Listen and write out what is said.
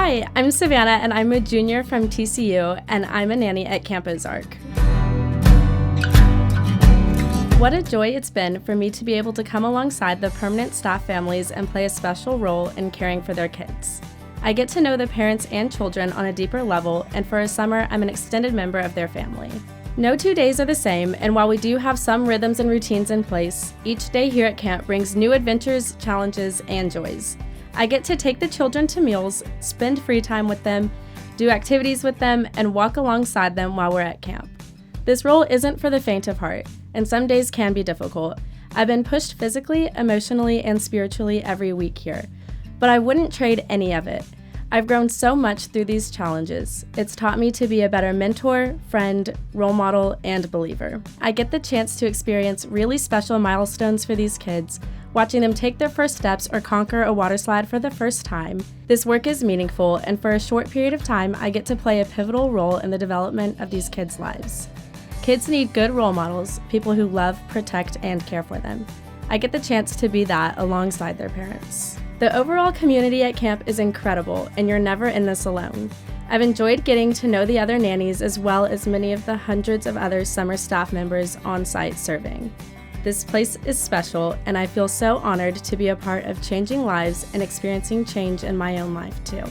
Hi, I'm Savannah, and I'm a junior from TCU, and I'm a nanny at Camp Ozark. What a joy it's been for me to be able to come alongside the permanent staff families and play a special role in caring for their kids. I get to know the parents and children on a deeper level, and for a summer, I'm an extended member of their family. No 2 days are the same, and while we do have some rhythms and routines in place, each day here at camp brings new adventures, challenges, and joys. I get to take the children to meals, spend free time with them, do activities with them, and walk alongside them while we're at camp. This role isn't for the faint of heart, and some days can be difficult. I've been pushed physically, emotionally, and spiritually every week here, but I wouldn't trade any of it. I've grown so much through these challenges. It's taught me to be a better mentor, friend, role model, and believer. I get the chance to experience really special milestones for these kids, watching them take their first steps or conquer a water slide for the first time. This work is meaningful, and for a short period of time, I get to play a pivotal role in the development of these kids' lives. Kids need good role models, people who love, protect, and care for them. I get the chance to be that alongside their parents. The overall community at camp is incredible, and you're never in this alone. I've enjoyed getting to know the other nannies as well as many of the hundreds of other summer staff members on site serving. This place is special, and I feel so honored to be a part of changing lives and experiencing change in my own life too.